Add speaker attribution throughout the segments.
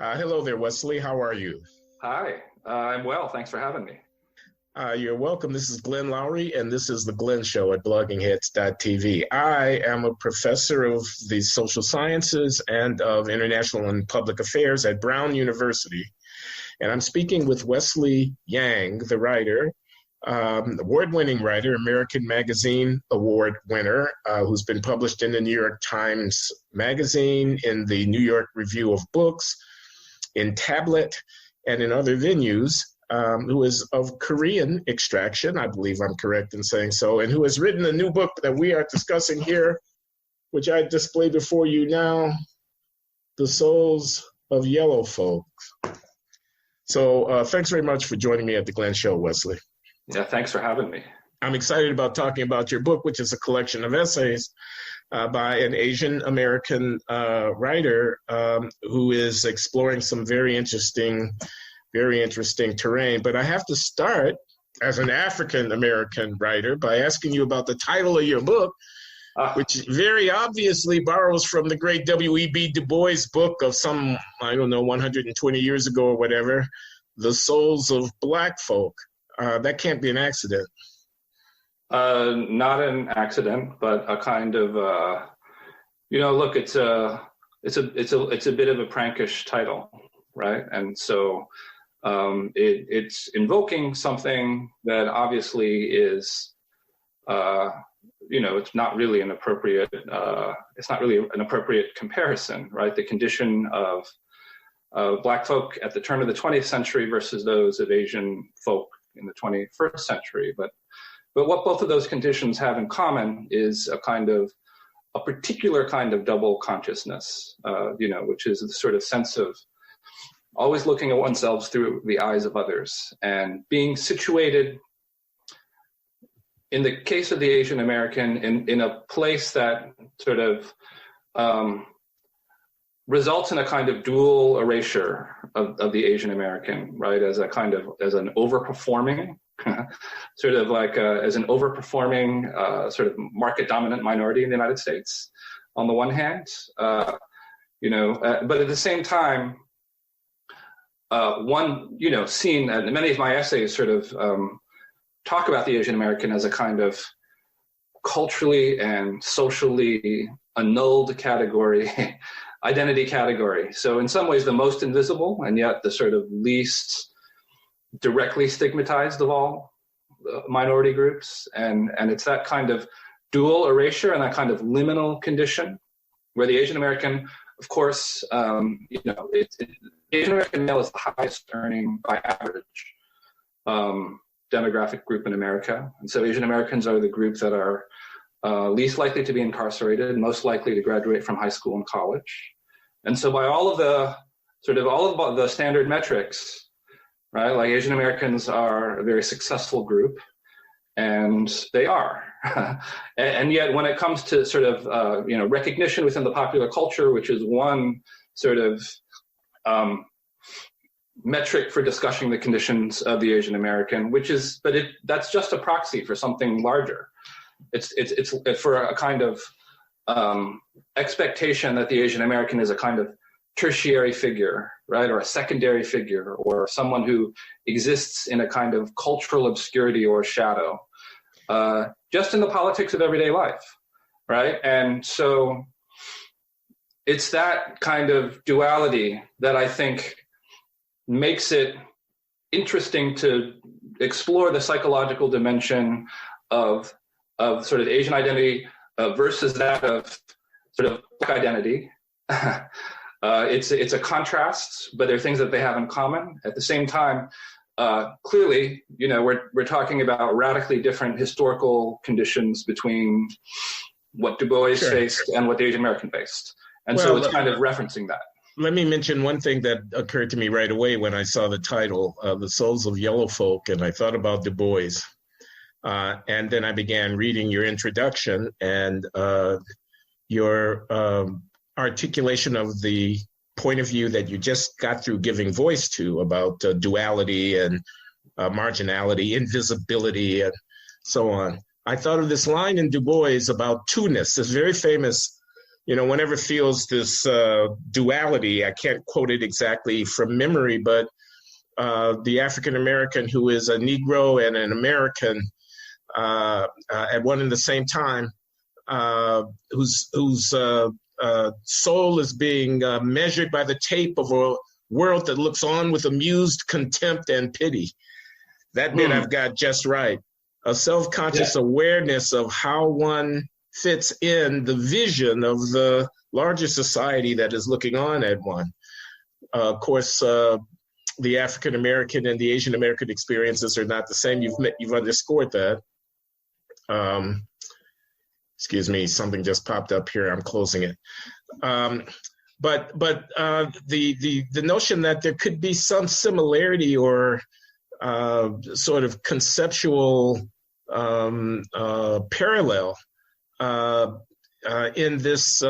Speaker 1: Hello there, Wesley. How are you?
Speaker 2: Hi, I'm well. Thanks for having me.
Speaker 1: You're welcome. This is Glenn Loury, and this is The Glenn Show at bloggingheads.tv. I am a professor of the social sciences and of international and public affairs at Brown University. And I'm speaking with Wesley Yang, the writer, award-winning writer, American Magazine Award winner, who's been published in the New York Times Magazine, in the New York Review of Books, in Tablet, and in other venues, who is of Korean extraction, I believe I'm correct in saying so, and who has written a new book that we are discussing here, which I display before you now, The Souls of Yellow Folk. So thanks very much for joining me at The Glenn Show, Wesley.
Speaker 2: Yeah, thanks for having me.
Speaker 1: I'm excited about talking about your book, which is a collection of essays by an Asian American writer who is exploring some very interesting terrain. But I have to start, as an African American writer, by asking you about the title of your book, which very obviously borrows from the great W.E.B. Du Bois book of some, 120 years ago or whatever, The Souls of Black Folk. That can't be an accident.
Speaker 2: Not an accident, but a kind of, look, it's a bit of a prankish title, right? And so it's invoking something that obviously is, it's not really an appropriate, comparison, right? The condition of Black folk at the turn of the 20th century versus those of Asian folk in the 21st century, but what both of those conditions have in common is a particular kind of double consciousness, which is the sort of sense of always looking at oneself through the eyes of others and being situated, in the case of the Asian American, in a place that sort of results in a kind of dual erasure of the Asian American, right? As an overperforming, sort of like as an overperforming sort of market dominant minority in the United States, on the one hand, but at the same time, seen, and many of my essays sort of talk about the Asian American as a kind of culturally and socially annulled category, identity category. So in some ways the most invisible and yet the sort of least directly stigmatized of all minority groups. And it's that kind of dual erasure and that kind of liminal condition where the Asian American, of course, the Asian American male is the highest earning by average demographic group in America. And so Asian Americans are the group that are least likely to be incarcerated, most likely to graduate from high school and college. And so by all of the standard metrics, right, like Asian Americans are a very successful group, and they are. And yet when it comes to sort of, recognition within the popular culture, which is one sort of metric for discussing the conditions of the Asian American, that's just a proxy for something larger. It's for a kind of expectation that the Asian American is a kind of tertiary figure, right, or a secondary figure, or someone who exists in a kind of cultural obscurity or shadow, just in the politics of everyday life, right? And so it's that kind of duality that I think makes it interesting to explore the psychological dimension of sort of Asian identity versus that of sort of Black identity. It's a contrast, but there are things that they have in common. At the same time, clearly, we're talking about radically different historical conditions between what Du Bois faced and what the Asian American faced. And so it's kind of referencing that.
Speaker 1: Let me mention one thing that occurred to me right away when I saw the title, The Souls of Yellow Folk, and I thought about Du Bois. And then I began reading your introduction and your articulation of the point of view that you just got through giving voice to about duality and marginality, invisibility, and so on. I thought of this line in Du Bois about two-ness, this very famous whenever feels this duality, I can't quote it exactly from memory, but the African American who is a Negro and an American at one and the same time, whose soul is being measured by the tape of a world that looks on with amused contempt and pity. That bit I've got just right. A self-conscious awareness of how one fits in the vision of the larger society that is looking on at one. Of course, the African American and the Asian American experiences are not the same. You've underscored that. Excuse me, something just popped up here. I'm closing it. But the notion that there could be some similarity or sort of conceptual parallel in this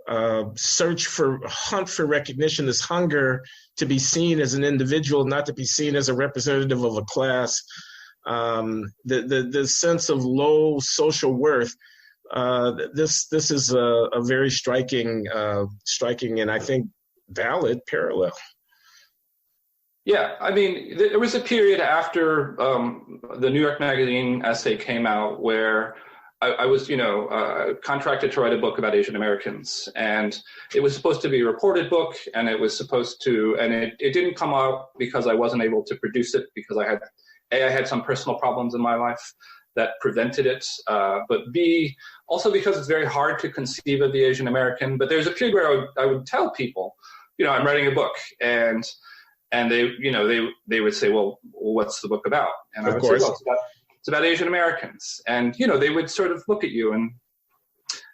Speaker 1: hunt for recognition, this hunger to be seen as an individual, not to be seen as a representative of a class, the sense of low social worth. This is a very striking and I think valid parallel.
Speaker 2: Yeah, I mean, there was a period after the New York Magazine essay came out where I was, contracted to write a book about Asian Americans, and it was supposed to be a reported book, and it didn't come out because I wasn't able to produce it because I had some personal problems in my life that prevented it, but B, also because it's very hard to conceive of the Asian American. But there's a period where I would tell people, I'm writing a book, and they would say, well, what's the book about? And I would say, well, it's about Asian Americans. And, they would sort of look at you, and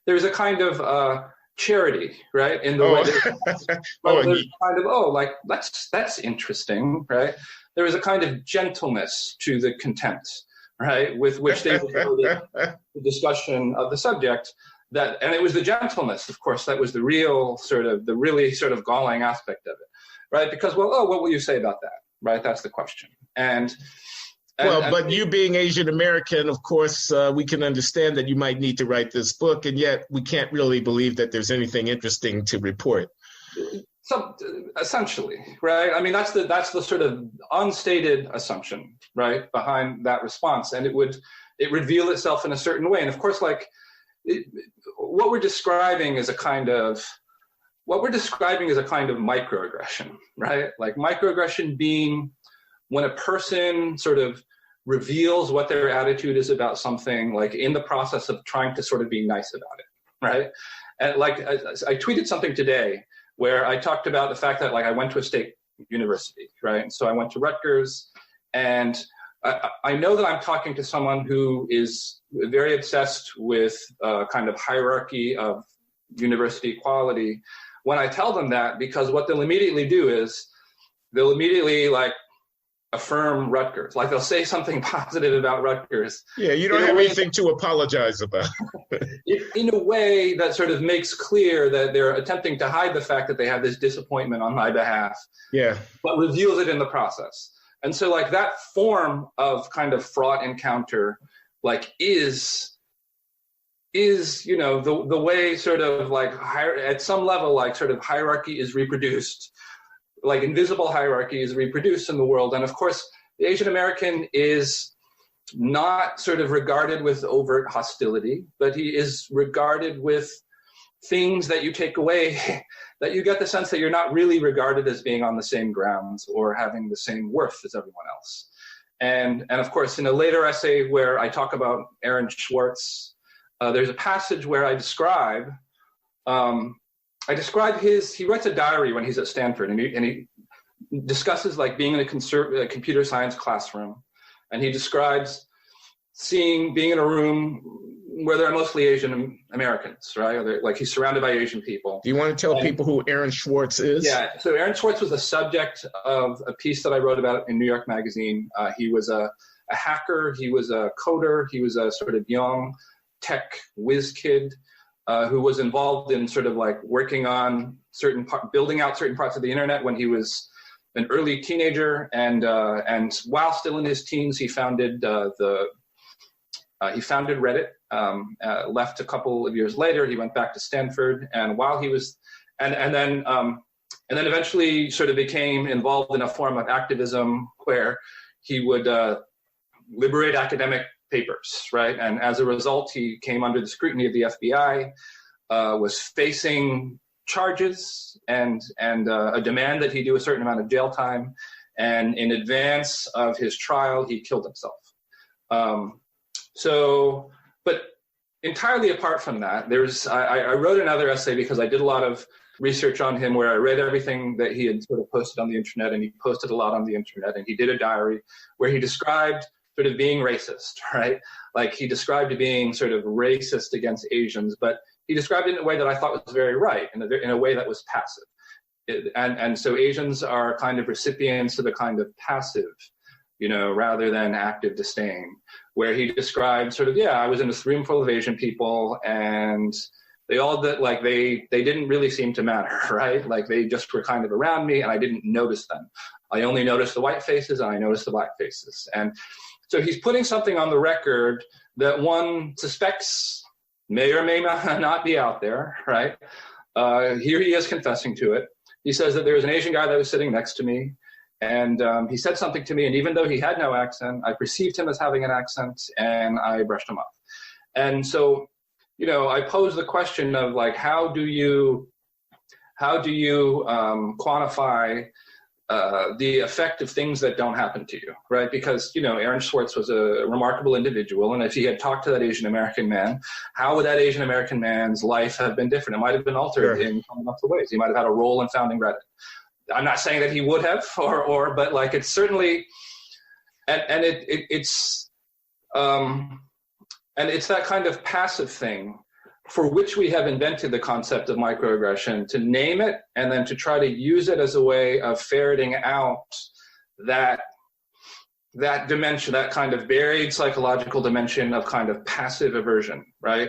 Speaker 2: there's a kind of charity, right? In the way that's interesting, right? There was a kind of gentleness to the contempt, right, with which they devoted the discussion of the subject. And it was the gentleness, of course, that was the really sort of galling aspect of it, right? Because, what will you say about that, right? That's the question. But
Speaker 1: you being Asian American, of course, we can understand that you might need to write this book, and yet we can't really believe that there's anything interesting to report.
Speaker 2: So essentially, right? I mean, that's the sort of unstated assumption, right, behind that response, and it would reveal itself in a certain way. And of course, what we're describing is a kind of microaggression, right? Like microaggression being when a person sort of reveals what their attitude is about something, like in the process of trying to sort of be nice about it, right? And I tweeted something today where I talked about the fact that I went to a state university, right? And so I went to Rutgers, and I know that I'm talking to someone who is very obsessed with kind of hierarchy of university equality when I tell them that, because what they'll immediately do is they'll immediately affirm Rutgers. They'll say something positive about Rutgers.
Speaker 1: Yeah, you don't have anything to apologize about.
Speaker 2: In a way that sort of makes clear that they're attempting to hide the fact that they have this disappointment on my behalf. Yeah. But reveals it in the process. And so that form of kind of fraught encounter is the way sort of at some level sort of hierarchy is reproduced. Invisible hierarchy is reproduced in the world. And of course, the Asian American is not sort of regarded with overt hostility, but he is regarded with things that you take away, that you get the sense that you're not really regarded as being on the same grounds or having the same worth as everyone else. And of course, in a later essay where I talk about Aaron Swartz, there's a passage where I describe he writes a diary when he's at Stanford, and he discusses being in a computer science classroom, and he describes being in a room where there are mostly Asian Americans, right? He's surrounded by Asian people.
Speaker 1: Do you want to tell people who Aaron Swartz is?
Speaker 2: Yeah, so Aaron Swartz was the subject of a piece that I wrote about in New York Magazine. He was a hacker, he was a coder, he was a sort of young tech whiz kid who was involved in sort of working on building out certain parts of the internet when he was an early teenager, and while still in his teens, he founded the He founded Reddit, left a couple of years later. He went back to Stanford, and while he was, and then eventually sort of became involved in a form of activism where he would liberate academic papers, right? And as a result, he came under the scrutiny of the FBI, was facing charges and a demand that he do a certain amount of jail time. And in advance of his trial, he killed himself. But entirely apart from that, I wrote another essay because I did a lot of research on him where I read everything that he had sort of posted on the internet, and he posted a lot on the internet, and he did a diary where he described sort of being racist, right? Like he described being sort of racist against Asians, but he described it in a way that I thought was very right, in a way that was passive. And so Asians are kind of recipients of a kind of passive, rather than active disdain, where he described sort of, I was in this room full of Asian people, and they all did, like, they didn't really seem to matter, right? Like they just were kind of around me and I didn't notice them. I only noticed the white faces and I noticed the black faces. And so he's putting something on the record that one suspects may or may not be out there, right? Here he is confessing to it. He says that there was an Asian guy that was sitting next to me, and he said something to me, and even though he had no accent, I perceived him as having an accent, and I brushed him off. And so, I pose the question of, like, how do you quantify the effect of things that don't happen to you, right? Because, Aaron Swartz was a remarkable individual, and if he had talked to that Asian American man, how would that Asian American man's life have been different? It might have been altered in lots of ways. He might have had a role in founding Reddit. I'm not saying that he would have, but like it's certainly, and it's that kind of passive thing for which we have invented the concept of microaggression, to name it and then to try to use it as a way of ferreting out that dimension, that kind of buried psychological dimension of kind of passive aversion, right?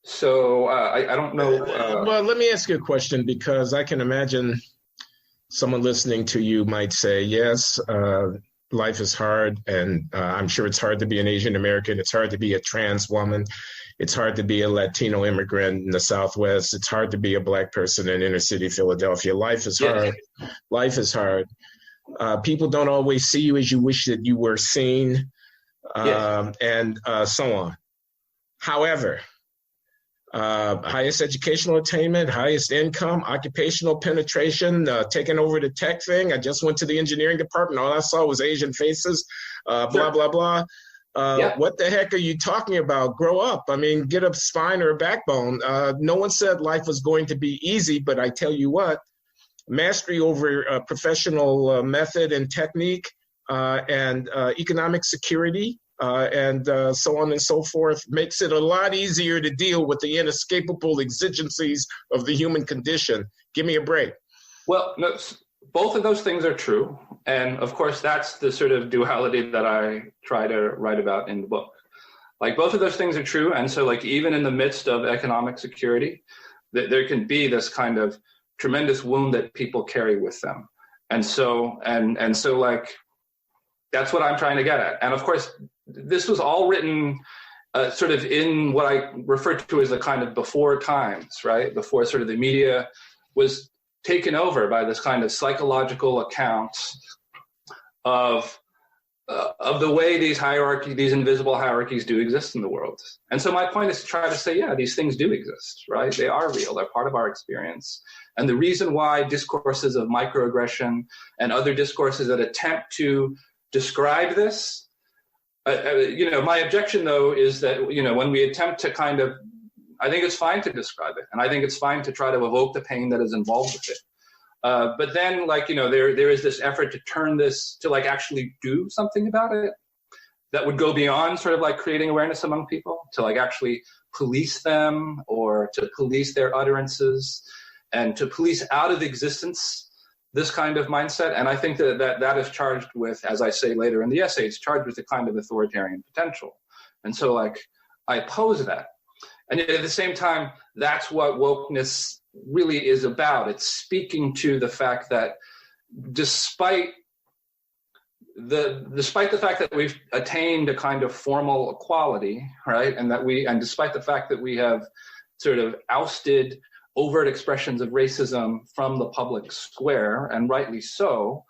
Speaker 2: So I don't know.
Speaker 1: Well, let me ask you a question, because I can imagine someone listening to you might say, yes, life is hard, and I'm sure it's hard to be an Asian American. It's hard to be a trans woman. It's hard to be a Latino immigrant in the Southwest. It's hard to be a Black person in inner city Philadelphia. Life is hard. Life is hard. People don't always see you as you wish that you were seen, and so on. However, highest educational attainment, highest income, occupational penetration, taking over the tech thing. I just went to the engineering department. All I saw was Asian faces, blah, blah, blah. What the heck are you talking about? Grow up. I mean, get a spine or a backbone. No one said life was going to be easy, but I tell you what, mastery over professional method and technique and economic security, and so on and so forth, makes it a lot easier to deal with the inescapable exigencies of the human condition. Give me a break.
Speaker 2: Well, no, both of those things are true. And of course, that's the sort of duality that I try to write about in the book. Like, both of those things are true. And so, like, even in the midst of economic security, there can be this kind of tremendous wound that people carry with them. And so, like, that's what I'm trying to get at. And of course, this was all written sort of in what I refer to as the kind of before times, right? Before sort of the media was taken over by this kind of psychological account of the way these hierarchies, these invisible hierarchies, do exist in the world. And so my point is to try to say, yeah, these things do exist, right? They are real. They're part of our experience. And the reason why discourses of microaggression and other discourses that attempt to describe this, my objection, though, is that, when we attempt to kind of, I think it's fine to describe it, and I think it's fine to try to evoke the pain that is involved with it. But then, like, there is this effort to turn this to, like, actually do something about it that would go beyond sort of like creating awareness among people, to, like, actually police them or to police their utterances and to police out of existence this kind of mindset. And I think that is charged with, as I say later in the essay, it's charged with a kind of authoritarian potential. And so, like, I pose that. And yet at the same time, that's what wokeness really is about. It's speaking to the fact that despite despite the fact that we've attained a kind of formal equality, right, and despite the fact that we have sort of ousted overt expressions of racism from the public square, and rightly so,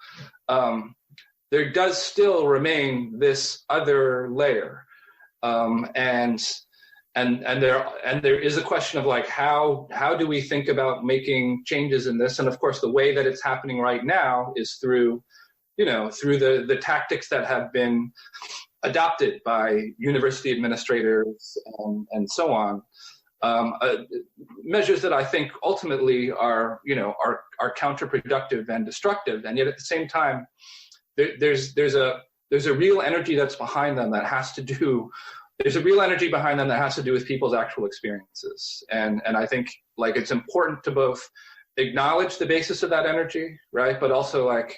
Speaker 2: there does still remain this other layer, and there is a question of like how do we think about making changes in this? And of course, the way that it's happening right now is through the tactics that have been adopted by university administrators and so on. Measures that I think ultimately are counterproductive and destructive, and yet at the same time, there's a real energy that's behind them that has to do. There's a real energy behind them that has to do with people's actual experiences, and I think like it's important to both acknowledge the basis of that energy, right, but also like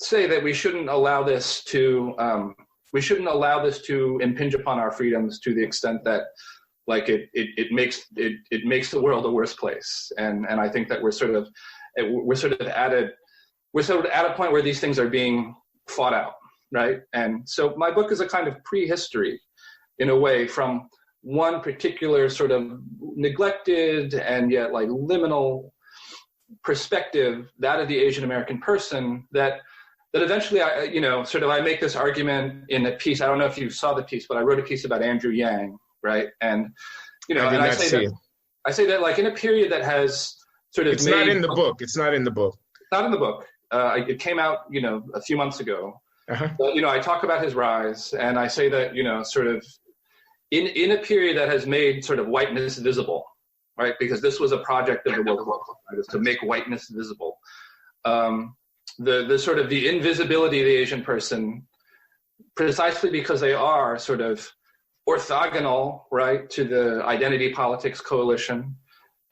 Speaker 2: say that we shouldn't allow this to impinge upon our freedoms to the extent that like it makes the world a worse place, and I think that we're sort of at a point where these things are being fought out, right? And so my book is a kind of prehistory, in a way, from one particular sort of neglected and yet like liminal perspective, that of the Asian American person, that eventually I make this argument in a piece. I don't know if you saw the piece, but I wrote a piece about Andrew Yang. Right. And, I say that like in a period that has sort of
Speaker 1: It's not in the book. It's not in the book.
Speaker 2: Not in the book. It came out, a few months ago.
Speaker 1: Uh-huh.
Speaker 2: But, I talk about his rise, and I say that, sort of in a period that has made sort of whiteness visible, right? Because this was a project of the World War, right? Is to make whiteness visible. The sort of the invisibility of the Asian person, precisely because they are sort of orthogonal, right, to the identity politics coalition,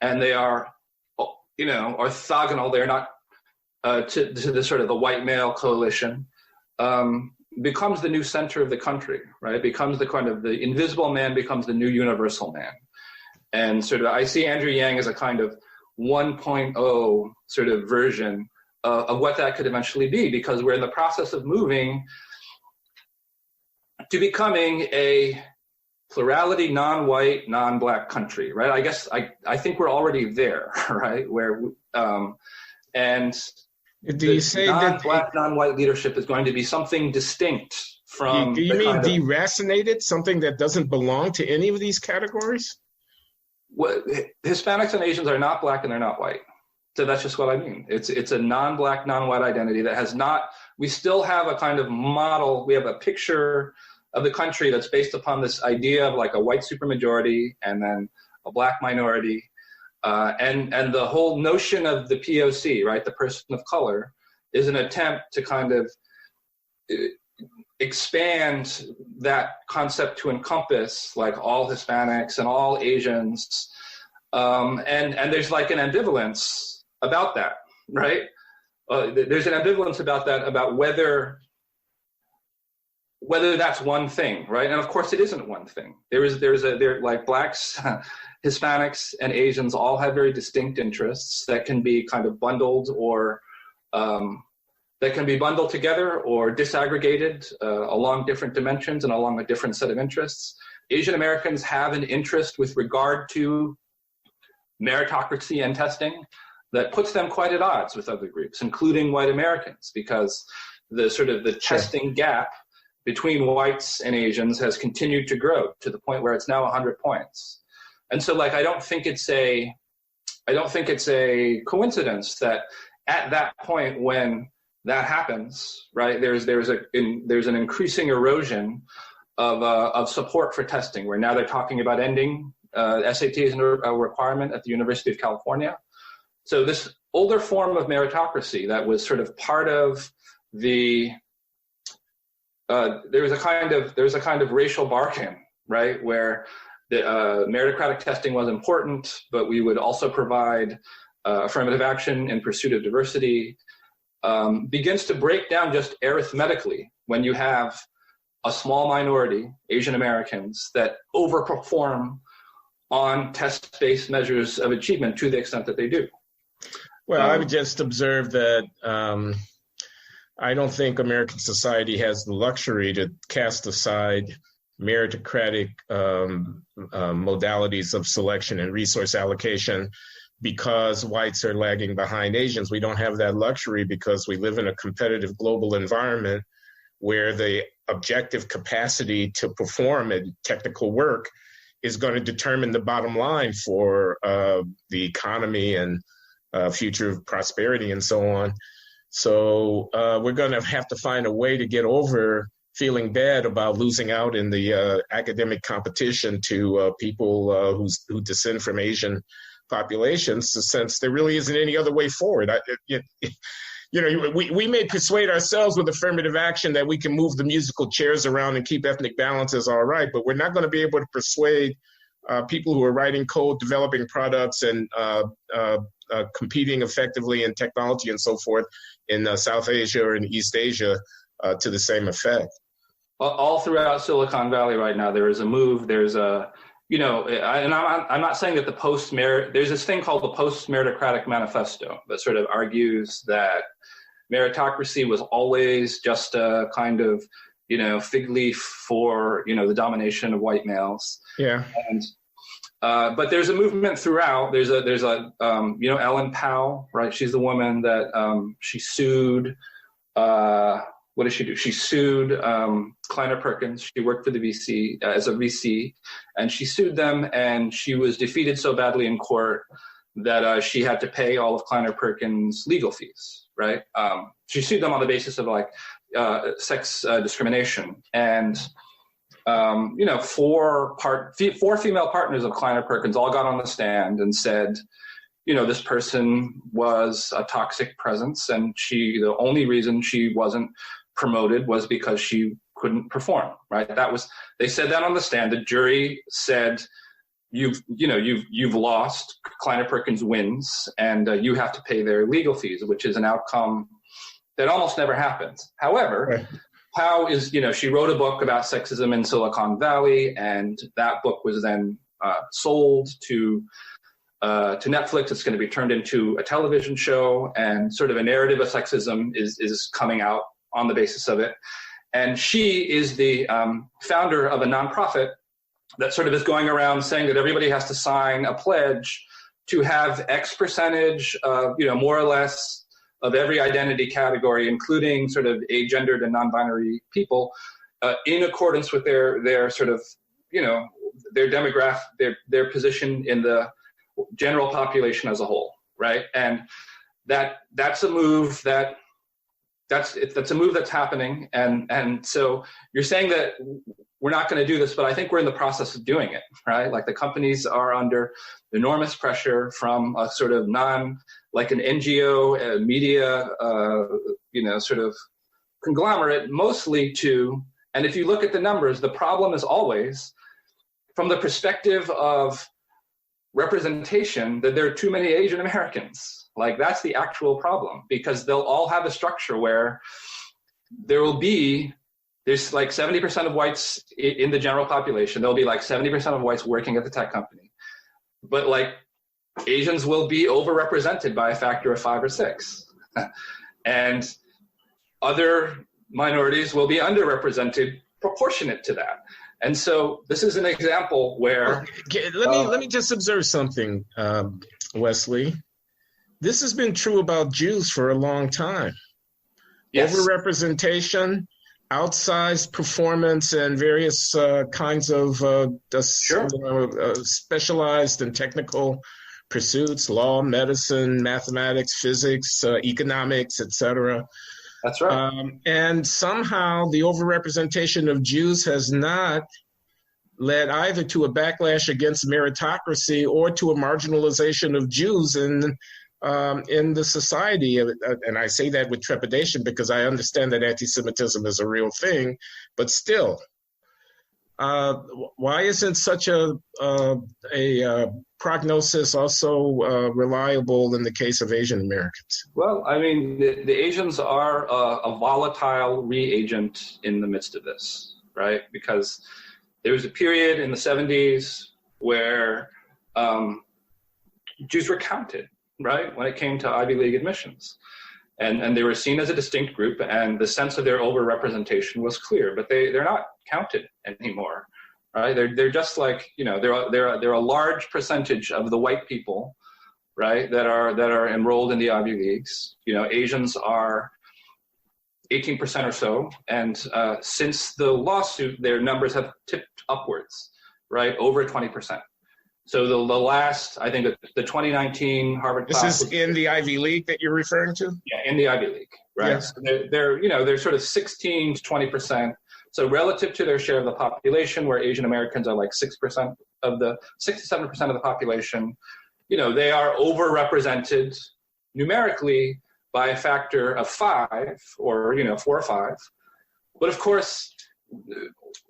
Speaker 2: and they are, orthogonal. They're not to the sort of the white male coalition. Becomes the new center of the country, right? Becomes the kind of the invisible man becomes the new universal man, and sort of I see Andrew Yang as a kind of 1.0 sort of version of what that could eventually be, because we're in the process of moving to becoming a plurality, non-white, non-black country, right? I guess I think we're already there, right? Where and
Speaker 1: do you say
Speaker 2: non-black, non-white leadership is going to be something distinct from?
Speaker 1: Do you mean deracinated, something that doesn't belong to any of these categories?
Speaker 2: Well, Hispanics and Asians are not black and they're not white. So that's just what I mean. It's a non-black, non-white identity that has not. We still have a kind of model. We have a picture of the country that's based upon this idea of like a white supermajority and then a black minority, and the whole notion of the POC, right, the person of color, is an attempt to kind of expand that concept to encompass like all Hispanics and all Asians, and there's like an ambivalence about that, right? There's an ambivalence about that, about whether that's one thing, right? And of course, it isn't one thing. There like blacks, Hispanics, and Asians all have very distinct interests that can be kind of bundled or that can be bundled together or disaggregated along different dimensions and along a different set of interests. Asian Americans have an interest with regard to meritocracy and testing that puts them quite at odds with other groups, including white Americans, because the sort of the testing gap between whites and Asians has continued to grow to the point where it's now 100 points. And so like I don't think it's a coincidence that at that point when that happens, right, there's an increasing erosion of support for testing, where now they're talking about ending SAT as a requirement at the University of California. So this older form of meritocracy that was sort of part of the there was a kind of racial bargain, right, where the meritocratic testing was important, but we would also provide affirmative action in pursuit of diversity, begins to break down just arithmetically when you have a small minority, Asian Americans, that overperform on test-based measures of achievement to the extent that they do.
Speaker 1: Well, I would just observe that I don't think American society has the luxury to cast aside meritocratic modalities of selection and resource allocation because whites are lagging behind Asians. We don't have that luxury because we live in a competitive global environment where the objective capacity to perform at technical work is going to determine the bottom line for the economy and future prosperity and so on. So we're going to have to find a way to get over feeling bad about losing out in the academic competition to people who descend from Asian populations, since there really isn't any other way forward. We may persuade ourselves with affirmative action that we can move the musical chairs around and keep ethnic balances all right, but we're not going to be able to persuade people who are writing code, developing products, and competing effectively in technology and so forth in South Asia or in East Asia to the same effect.
Speaker 2: Well, all throughout Silicon Valley right now, there is a move. There's a, and I'm not saying that there's this thing called the post-meritocratic manifesto that sort of argues that meritocracy was always just a kind of, fig leaf for, the domination of white males. Yeah. And, but there's a movement throughout. There's a Ellen Powell, right? She's the woman that she sued. What did she do? She sued Kleiner Perkins. She worked for the VC as a VC, and she sued them, and she was defeated so badly in court that she had to pay all of Kleiner Perkins' legal fees, right? She sued them on the basis of sex discrimination. And, four female partners of Kleiner Perkins all got on the stand and said, this person was a toxic presence, and the only reason she wasn't promoted was because she couldn't perform, right? They said that on the stand. The jury said, you've lost. Kleiner Perkins wins, and you have to pay their legal fees, which is an outcome that almost never happens. However, right. Powell she wrote a book about sexism in Silicon Valley, and that book was then sold to Netflix. It's going to be turned into a television show, and sort of a narrative of sexism is coming out on the basis of it. And she is the founder of a nonprofit that sort of is going around saying that everybody has to sign a pledge to have X percentage of, more or less of every identity category, including sort of agendered and non-binary people, in accordance with their sort of, their demographic, their position in the general population as a whole, right? And that's a move that's a move that's happening. And so you're saying that we're not going to do this, but I think we're in the process of doing it, right? Like the companies are under enormous pressure from a sort of like an NGO, media, sort of conglomerate, mostly and if you look at the numbers, the problem is always from the perspective of representation, that there are too many Asian Americans. Like that's the actual problem, because they'll all have a structure where there's like 70% of whites in the general population. There'll be like 70% of whites working at the tech company, but like Asians will be overrepresented by a factor of 5 or 6, and other minorities will be underrepresented proportionate to that. And so this is an example where
Speaker 1: let me just observe something, Wesley. This has been true about Jews for a long time. Yes. Overrepresentation, outsized performance, and various kinds of specialized and technical pursuits: law, medicine, mathematics, physics, economics, etc.
Speaker 2: That's right.
Speaker 1: And somehow the overrepresentation of Jews has not led either to a backlash against meritocracy or to a marginalization of Jews in the society. And I say that with trepidation because I understand that anti-Semitism is a real thing, but still, why isn't such a prognosis also reliable in the case of Asian Americans?
Speaker 2: Well, I mean, the Asians are a volatile reagent in the midst of this, right? Because there was a period in the 70s where Jews were counted, right, when it came to Ivy League admissions. and they were seen as a distinct group, and the sense of their overrepresentation was clear. But they're not counted anymore, right? They're just like, you know, they're a large percentage of the white people, right, that are enrolled in the Ivy Leagues. You know, Asians are 18% or so, and since the lawsuit, their numbers have tipped upwards, right, over 20%. So the last, I think, the 2019 Harvard class.
Speaker 1: This is in the Ivy League that you're referring to?
Speaker 2: Yeah, in the Ivy League, right? Yeah. So they're sort of 16 to 20%. So relative to their share of the population, where Asian Americans are like 6 to 7% of the population, you know, they are overrepresented numerically by a factor of 5, or, you know, 4 or 5. But of course,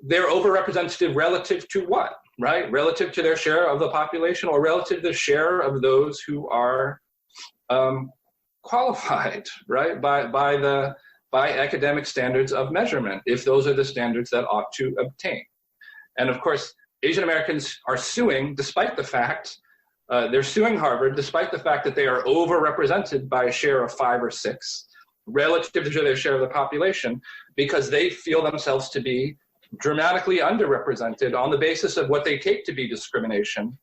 Speaker 2: they're overrepresented relative to what, right? Relative to their share of the population, or relative to the share of those who are qualified, right, by academic standards of measurement, if those are the standards that ought to obtain. And of course, Asian Americans are suing, despite the fact, they're suing Harvard, despite the fact that they are overrepresented by a share of 5 or 6, relative to their share of the population, because they feel themselves to be dramatically underrepresented on the basis of what they take to be discrimination,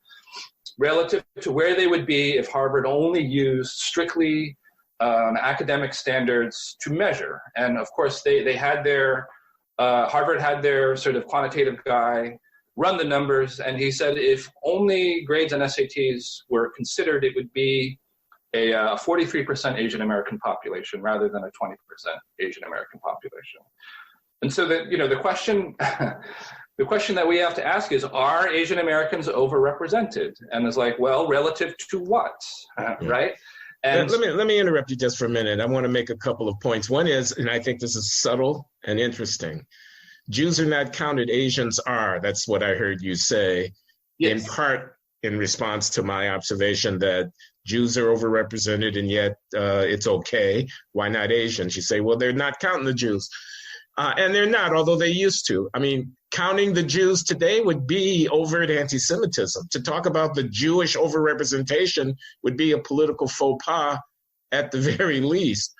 Speaker 2: relative to where they would be if Harvard only used strictly academic standards to measure. And of course, they had Harvard had their sort of quantitative guy run the numbers, and he said if only grades and SATs were considered, it would be a 43% Asian American population rather than a 20% Asian American population. And so the question that we have to ask is, are Asian Americans overrepresented? And it's like, well, relative to what, right? And
Speaker 1: let me interrupt you just for a minute. I want to make a couple of points. One is, and I think this is subtle and interesting, Jews are not counted, Asians are. That's what I heard you say, yes. In part in response to my observation that Jews are overrepresented and yet it's okay. Why not Asians? You say, well, they're not counting the Jews. And they're not, although they used to. I mean, counting the Jews today would be overt anti-Semitism. To talk about the Jewish overrepresentation would be a political faux pas at the very least.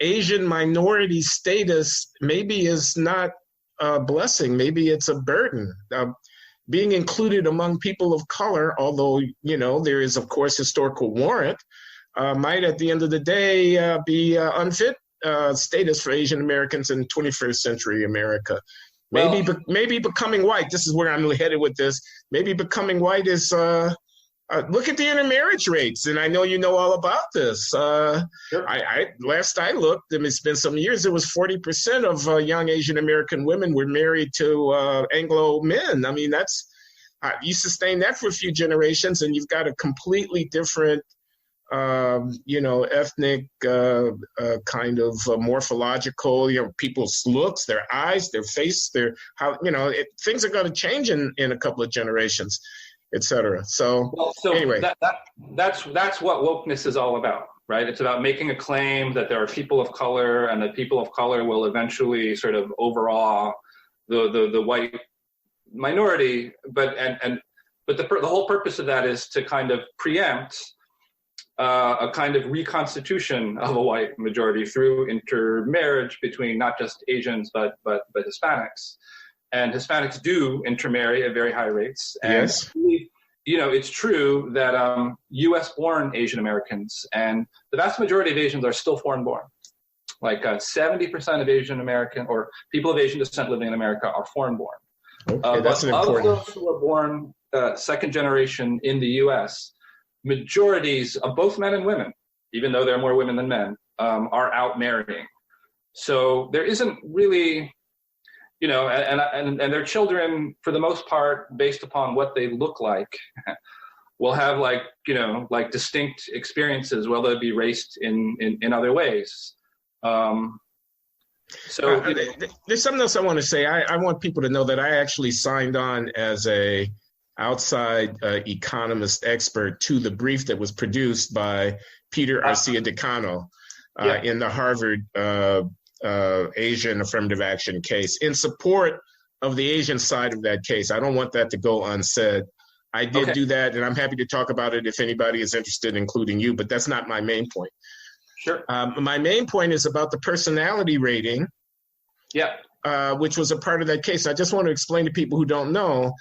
Speaker 1: Asian minority status maybe is not a blessing. Maybe it's a burden. Being included among people of color, although, you know, there is, of course, historical warrant, might at the end of the day be unfit status for Asian Americans in 21st century America. Maybe becoming white, this is where I'm headed with this, maybe becoming white is, look at the intermarriage rates, and I know you know all about this. Sure. Last I looked, and it's been some years, it was 40% of young Asian American women were married to Anglo men. I mean, that's, you sustain that for a few generations, and you've got a completely different ethnic kind of morphological, people's looks, their eyes, their face, things are going to change in a couple of generations, et cetera. So anyway.
Speaker 2: That's what wokeness is all about, right? It's about making a claim that there are people of color, and that people of color will eventually sort of overawe the white minority. But the whole purpose of that is to kind of preempt a kind of reconstitution of a white majority through intermarriage between not just Asians but Hispanics. And Hispanics do intermarry at very high rates. And
Speaker 1: yes.
Speaker 2: It's true that U.S.-born Asian Americans, and the vast majority of Asians are still foreign-born. Like 70% of Asian American, or people of Asian descent living in America, are foreign-born.
Speaker 1: Okay, that's
Speaker 2: but of those who are born second generation in the U.S., majorities of both men and women, even though there are more women than men, are out marrying. So there isn't really, and their children, for the most part, based upon what they look like, will have like distinct experiences, whether it be raised in other ways.
Speaker 1: There's something else I want to say. I want people to know that I actually signed on as a outside economist expert to the brief that was produced by Peter Arcia-Decano in the Harvard Asian affirmative action case in support of the Asian side of that case. I don't want that to go unsaid. I did do that, and I'm happy to talk about it if anybody is interested, including you, but that's not my main point.
Speaker 2: Sure.
Speaker 1: My main point is about the personality rating.
Speaker 2: Yeah.
Speaker 1: Which was a part of that case. I just want to explain to people who don't know.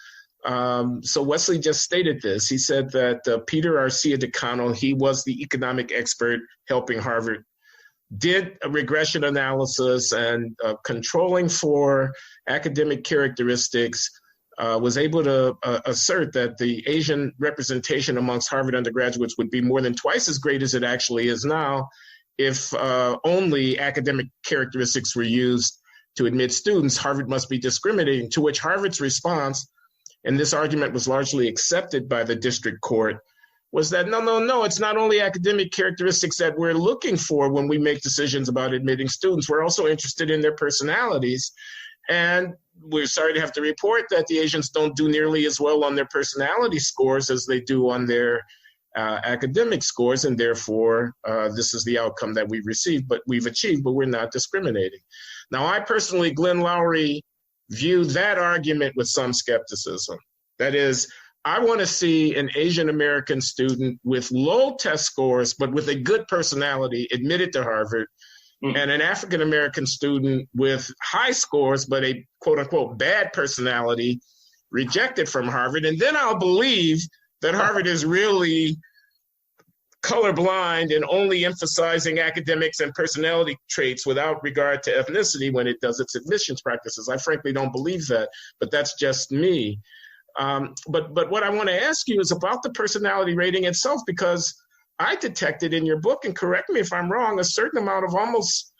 Speaker 1: So Wesley just stated this. He said that Peter Arcia Decano, he was the economic expert helping Harvard, did a regression analysis and controlling for academic characteristics, was able to assert that the Asian representation amongst Harvard undergraduates would be more than twice as great as it actually is now if only academic characteristics were used to admit students. Harvard must be discriminating, to which Harvard's response, and this argument was largely accepted by the district court, was that no, it's not only academic characteristics that we're looking for when we make decisions about admitting students. We're also interested in their personalities. And we're sorry to have to report that the Asians don't do nearly as well on their personality scores as they do on their academic scores, and therefore this is the outcome that we've achieved, but we're not discriminating. Now, I personally, Glenn Loury, view that argument with some skepticism. That is, I want to see an Asian American student with low test scores, but with a good personality admitted to Harvard, and an African American student with high scores, but a quote unquote bad personality rejected from Harvard. And then I'll believe that Harvard is really colorblind and only emphasizing academics and personality traits without regard to ethnicity when it does its admissions practices. I frankly don't believe that, but that's just me. But what I want to ask you is about the personality rating itself, because I detected in your book, and correct me if I'm wrong, a certain amount of almost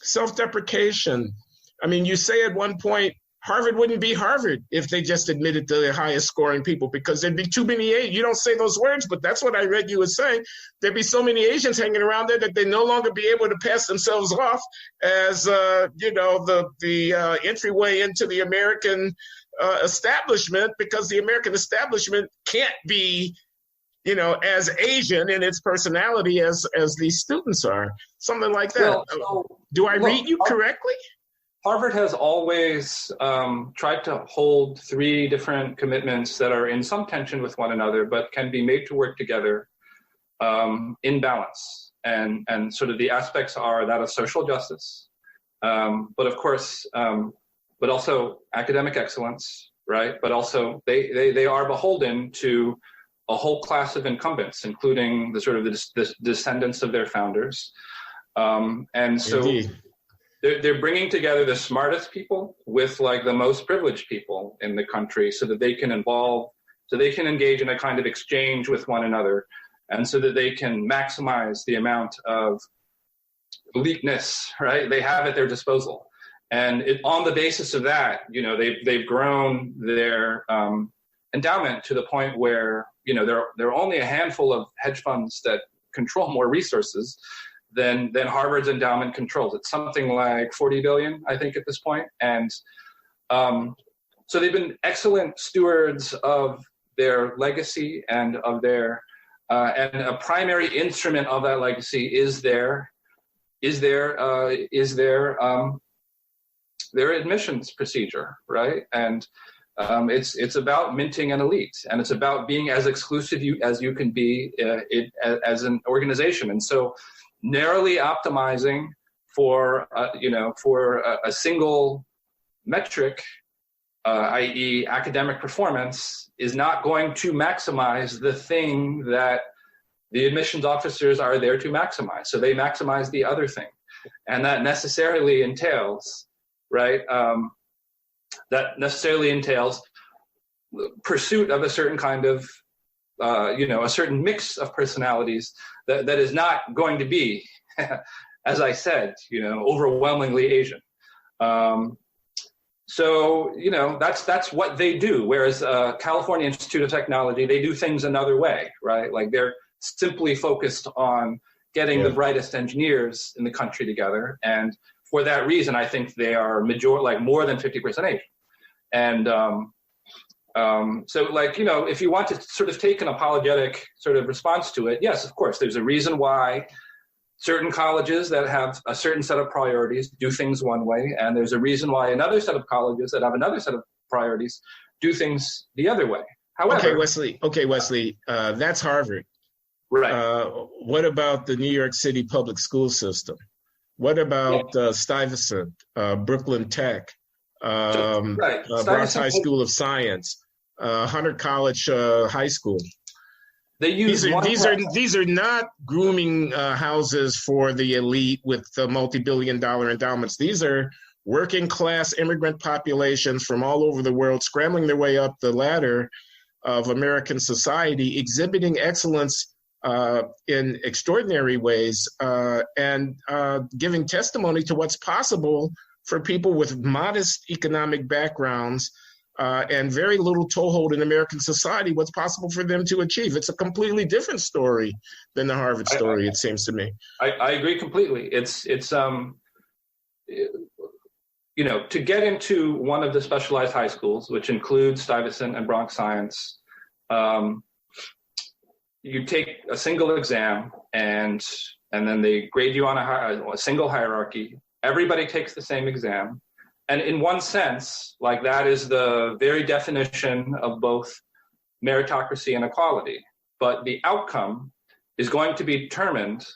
Speaker 1: self-deprecation. I mean, you say at one point, Harvard wouldn't be Harvard if they just admitted the highest scoring people, because there'd be too many. You don't say those words, but that's what I read you as saying. There'd be so many Asians hanging around there that they'd no longer be able to pass themselves off as, the entryway into the American establishment, because the American establishment can't be, as Asian in its personality as these students are. Something like that. Well, do I read you correctly?
Speaker 2: Harvard has always tried to hold three different commitments that are in some tension with one another, but can be made to work together in balance. And sort of the aspects are that of social justice, but of course, but also academic excellence, right? But also they are beholden to a whole class of incumbents, including the sort of the descendants of their founders. And so Indeed. They're bringing together the smartest people with like the most privileged people in the country so that they can engage in a kind of exchange with one another, and so that they can maximize the amount of eliteness, right, they have at their disposal. And on the basis of that, they've grown their endowment to the point where, there are only a handful of hedge funds that control more resources than Harvard's endowment controls. It's something like 40 billion, I think, at this point. And so they've been excellent stewards of their legacy and of their, and a primary instrument of that legacy is their admissions procedure, right? And it's about minting an elite, and it's about being as exclusive as you can be as an organization. And so narrowly optimizing for a single metric, i.e. academic performance, is not going to maximize the thing that the admissions officers are there to maximize. So they maximize the other thing. And that necessarily entails, right, pursuit of a certain kind of, a certain mix of personalities that is not going to be, as I said, overwhelmingly Asian. So, that's what they do. Whereas California Institute of Technology, they do things another way, right? Like they're simply focused on getting the brightest engineers in the country together. And for that reason, I think they are more than 50% Asian. And so if you want to sort of take an apologetic sort of response to it, yes, of course, there's a reason why certain colleges that have a certain set of priorities do things one way, and there's a reason why another set of colleges that have another set of priorities do things the other way. However,
Speaker 1: okay, Wesley, that's Harvard.
Speaker 2: Right.
Speaker 1: What about the New York City public school system? What about Stuyvesant, Brooklyn Tech,
Speaker 2: Right.
Speaker 1: Bronx High School of Science, Hunter College High School?
Speaker 2: They use
Speaker 1: these are not grooming houses for the elite with multi-billion-dollar endowments. These are working class immigrant populations from all over the world scrambling their way up the ladder of American society, exhibiting excellence in extraordinary ways, and giving testimony to what's possible for people with modest economic backgrounds and very little toehold in American society, what's possible for them to achieve. It's a completely different story than the Harvard story, it seems to me.
Speaker 2: I agree completely. It's you know, to get into one of the specialized high schools, which includes Stuyvesant and Bronx Science, you take a single exam and then they grade you on a single hierarchy. Everybody takes the same exam. And in one sense, like that is the very definition of both meritocracy and equality. But the outcome is going to be determined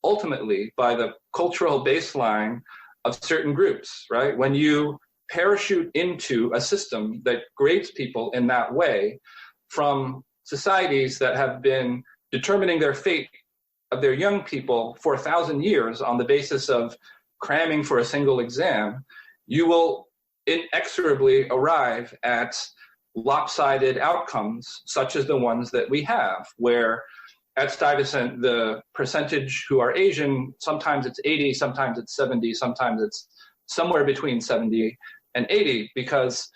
Speaker 2: ultimately by the cultural baseline of certain groups, right? When you parachute into a system that grades people in that way from societies that have been determining their fate of their young people for 1,000 years on the basis of cramming for a single exam, you will inexorably arrive at lopsided outcomes, such as the ones that we have, where at Stuyvesant, the percentage who are Asian, sometimes it's 80, sometimes it's 70, sometimes it's somewhere between 70 and 80, because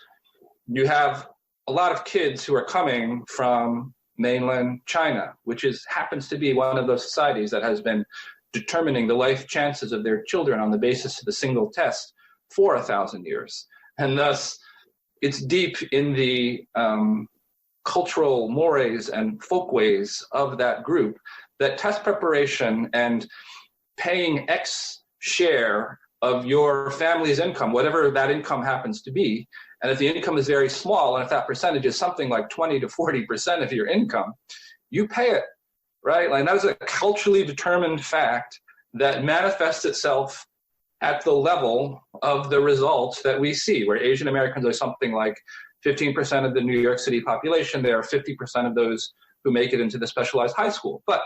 Speaker 2: you have a lot of kids who are coming from mainland China, which happens to be one of those societies that has been determining the life chances of their children on the basis of a single test for 1,000 years. And thus, it's deep in the cultural mores and folkways of that group that test preparation and paying X share of your family's income, whatever that income happens to be, and if the income is very small, and if that percentage is something like 20 to 40% of your income, you pay it, right? Like that is a culturally determined fact that manifests itself at the level of the results that we see, where Asian Americans are something like 15% of the New York City population. There are 50% of those who make it into the specialized high school. But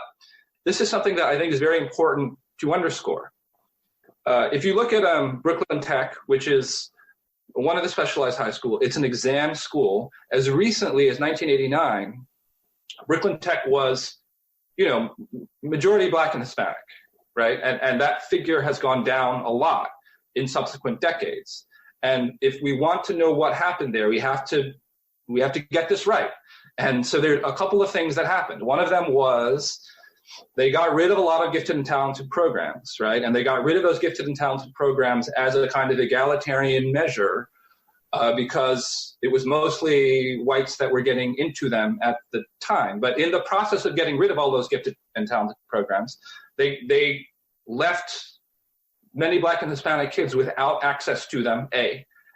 Speaker 2: this is something that I think is very important to underscore. If you look at Brooklyn Tech, which is one of the specialized high school, it's an exam school. As recently as 1989, Brooklyn Tech was, majority Black and Hispanic, right? And that figure has gone down a lot in subsequent decades. And if we want to know what happened there, we have to get this right. And so there are a couple of things that happened. One of them was they got rid of a lot of gifted and talented programs, right? And they got rid of those gifted and talented programs as a kind of egalitarian measure because it was mostly whites that were getting into them at the time. But in the process of getting rid of all those gifted and talented programs, they left many Black and Hispanic kids without access to them,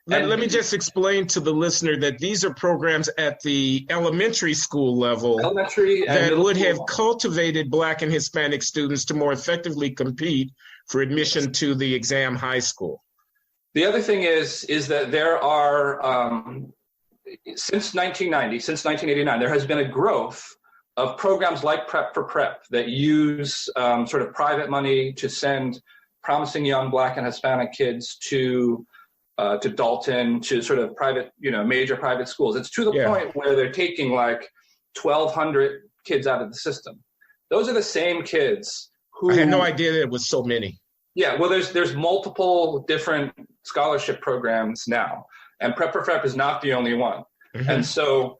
Speaker 2: Let
Speaker 1: me just explain to the listener that these are programs at the elementary school level that would have cultivated Black and Hispanic students to more effectively compete for admission to the exam high school.
Speaker 2: The other thing is that there are, since 1989, there has been a growth of programs like Prep for Prep that use sort of private money to send promising young Black and Hispanic kids to Dalton, to sort of private, major private schools. It's to the point where they're taking like 1,200 kids out of the system. Those are the same kids who... I
Speaker 1: had no idea there was so many.
Speaker 2: Yeah, well, there's multiple different scholarship programs now, and Prep for Prep is not the only one. Mm-hmm. And so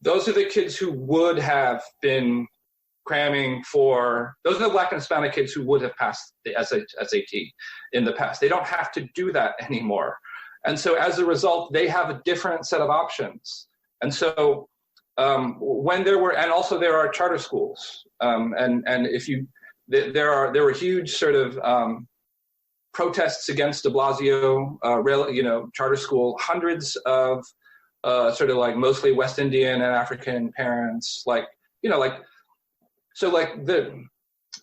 Speaker 2: those are the kids who would have been cramming those are the Black and Hispanic kids who would have passed the SAT in the past. They don't have to do that anymore. And so as a result, they have a different set of options. And so and also there are charter schools. There were huge sort of protests against de Blasio, charter school, hundreds of sort of like mostly West Indian and African parents, So like the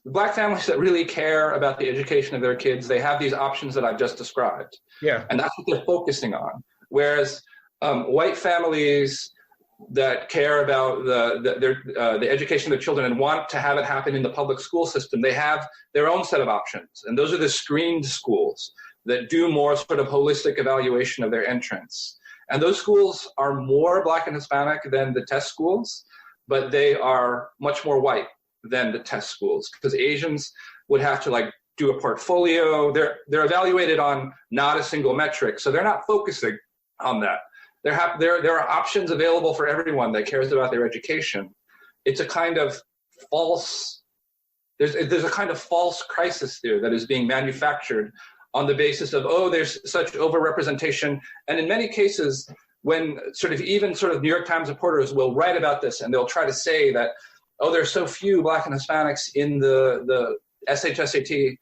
Speaker 2: Black families that really care about the education of their kids, they have these options that I've just described.
Speaker 1: Yeah.
Speaker 2: And that's what they're focusing on. Whereas white families that care about the education of their children and want to have it happen in the public school system, they have their own set of options. And those are the screened schools that do more sort of holistic evaluation of their entrance. And those schools are more Black and Hispanic than the test schools, but they are much more white than the test schools, because Asians would have to like do a portfolio. They're evaluated on not a single metric, so they're not focusing on that. There are options available for everyone that cares about their education. It's a kind of false. There's a kind of false crisis there that is being manufactured on the basis of, oh, there's such overrepresentation, and in many cases, when even New York Times reporters will write about this, and they'll try to say that, oh, there's so few Black and Hispanics in the SHSAT,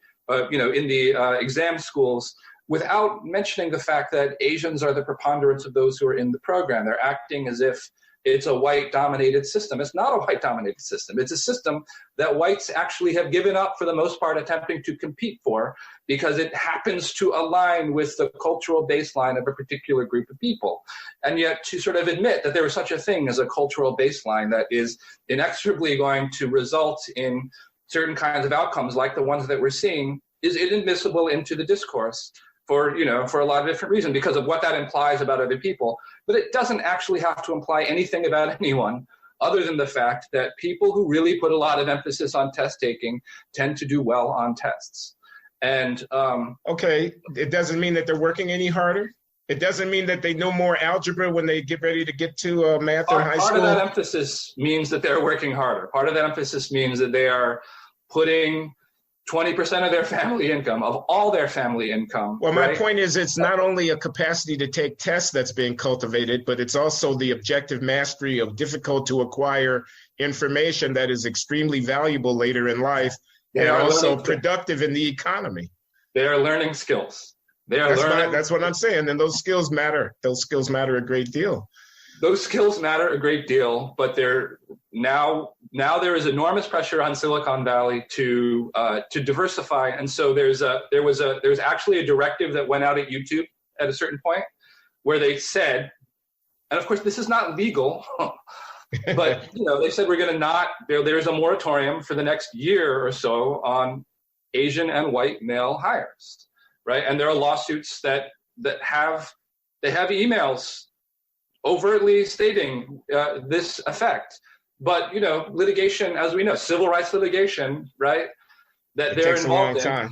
Speaker 2: in the exam schools, without mentioning the fact that Asians are the preponderance of those who are in the program. They're acting as if it's a white-dominated system. It's not a white-dominated system. It's a system that whites actually have given up, for the most part, attempting to compete for, because it happens to align with the cultural baseline of a particular group of people. And yet to sort of admit that there is such a thing as a cultural baseline that is inexorably going to result in certain kinds of outcomes like the ones that we're seeing is inadmissible into the discourse for a lot of different reasons, because of what that implies about other people. But it doesn't actually have to imply anything about anyone other than the fact that people who really put a lot of emphasis on test taking tend to do well on tests. And
Speaker 1: okay, it doesn't mean that they're working any harder. It doesn't mean that they know more algebra when they get ready to get to math in high school.
Speaker 2: Part of that emphasis means that they're working harder. Part of that emphasis means that they are putting 20% of their family income, of all their family income.
Speaker 1: Well, my point is, it's not only a capacity to take tests that's being cultivated, but it's also the objective mastery of difficult to acquire information that is extremely valuable later in life and also productive in the economy.
Speaker 2: They are learning skills.
Speaker 1: That's what I'm saying. And those skills matter. Those skills matter a great deal.
Speaker 2: Those skills matter a great deal, but now there is enormous pressure on Silicon Valley to diversify, and so there's actually a directive that went out at YouTube at a certain point where they said, and of course this is not legal, but they said we're going to not. There's a moratorium for the next year or so on Asian and white male hires, right? And there are lawsuits that have emails overtly stating this effect. But, litigation, as we know, civil rights litigation, right, that they're involved in,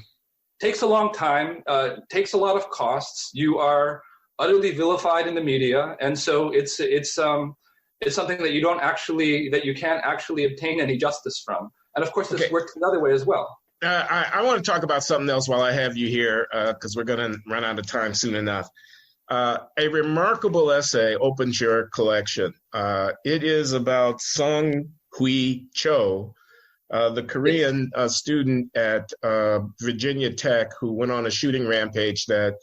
Speaker 2: takes a long time, takes a lot of costs. You are utterly vilified in the media. And so it's something that you can't actually obtain any justice from. And of course, this works another way as well.
Speaker 1: I want to talk about something else while I have you here, because we're going to run out of time soon enough. A remarkable essay opens your collection. It is about Sung Hui Cho, the Korean student at Virginia Tech who went on a shooting rampage that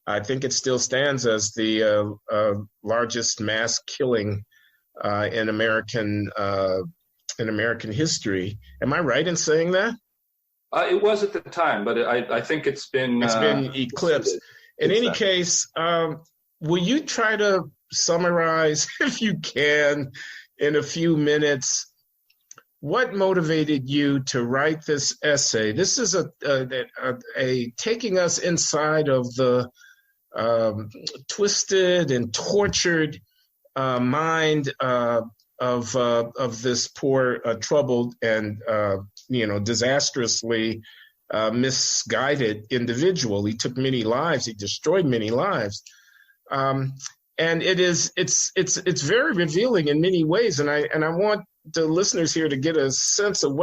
Speaker 1: I think it still stands as the largest mass killing in American history. Am I right in saying that?
Speaker 2: It was at the time, but I think it's been
Speaker 1: eclipsed. In any case, will you try to summarize, if you can, in a few minutes, what motivated you to write this essay? This is a taking us inside of the twisted and tortured mind of this poor, troubled, and disastrously misguided individual. He took many lives. He destroyed many lives, and it's very revealing in many ways. And I want the listeners here to get a sense of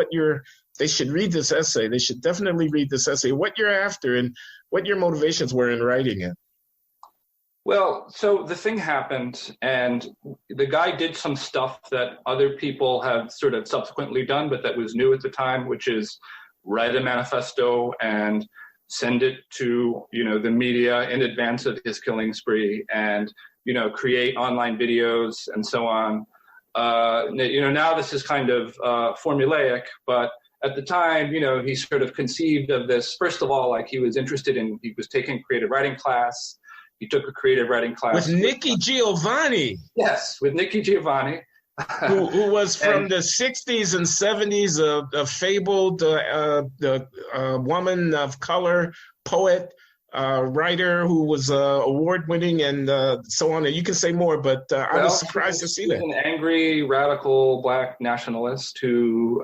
Speaker 1: they should read this essay. They should definitely read this essay. What you're after and what your motivations were in writing it.
Speaker 2: Well, so the thing happened, and the guy did some stuff that other people have sort of subsequently done, but that was new at the time, which is write a manifesto and send it to, the media in advance of his killing spree, and, create online videos and so on. Now this is kind of formulaic, but at the time, he sort of conceived of this. First of all, like he was taking creative writing class. He took a creative writing class
Speaker 1: with Nikki Giovanni.
Speaker 2: Yes, with Nikki Giovanni.
Speaker 1: who was from the 60s and 70s, a fabled woman of color, poet, writer who was award-winning and so on. And you can say more, but I was surprised to see that.
Speaker 2: An angry, radical Black nationalist who,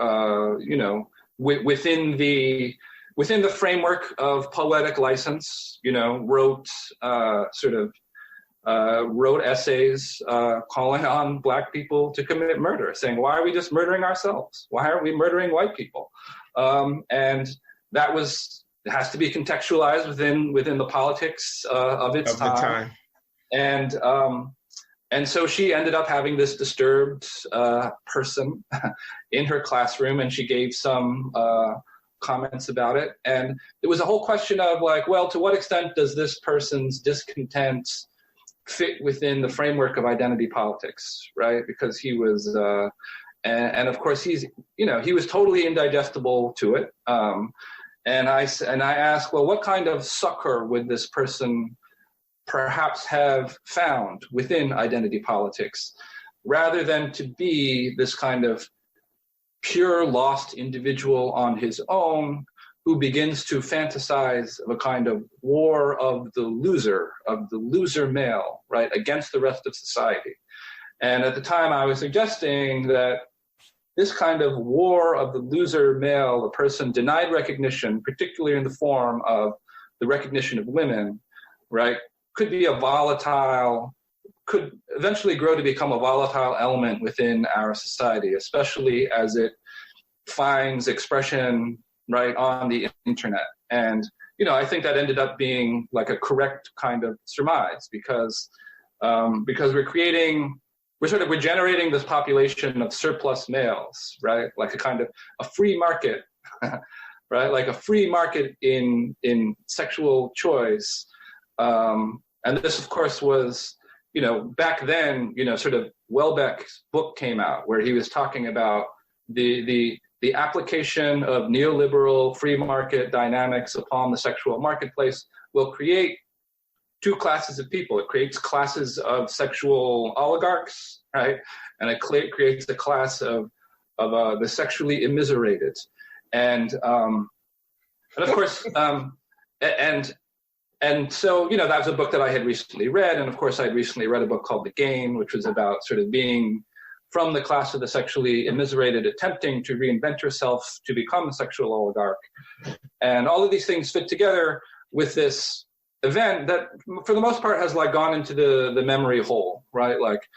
Speaker 2: within the framework of poetic license, wrote wrote essays calling on Black people to commit murder, saying, why are we just murdering ourselves? Why aren't we murdering white people? And that has to be contextualized within the politics of its time. And so she ended up having this disturbed person in her classroom, and she gave some comments about it. And it was a whole question of like, well, to what extent does this person's discontent fit within the framework of identity politics, right? Because he was, and of course he was totally indigestible to it. And I asked, well, what kind of succor would this person perhaps have found within identity politics, rather than to be this kind of pure lost individual on his own who begins to fantasize of a kind of war of the loser male, right, against the rest of society. And at the time I was suggesting that this kind of war of the loser male, the person denied recognition, particularly in the form of the recognition of women, right, could eventually grow to become a volatile element within our society, especially as it finds expression right on the internet. And I think that ended up being like a correct kind of surmise, because we're generating this population of surplus males, right? Like a kind of a free market, right? Like a free market in sexual choice. And this, of course, was, back then, sort of Welbeck's book came out where he was talking about the application of neoliberal free market dynamics upon the sexual marketplace will create two classes of people. It creates classes of sexual oligarchs, right? And it creates a class of the sexually immiserated. And of course, and so, that was a book that I had recently read. And of course, I had recently read a book called The Game, which was about sort of being from the class of the sexually immiserated, attempting to reinvent yourself to become a sexual oligarch. And all of these things fit together with this event that, for the most part, has like gone into the memory hole, right? Like,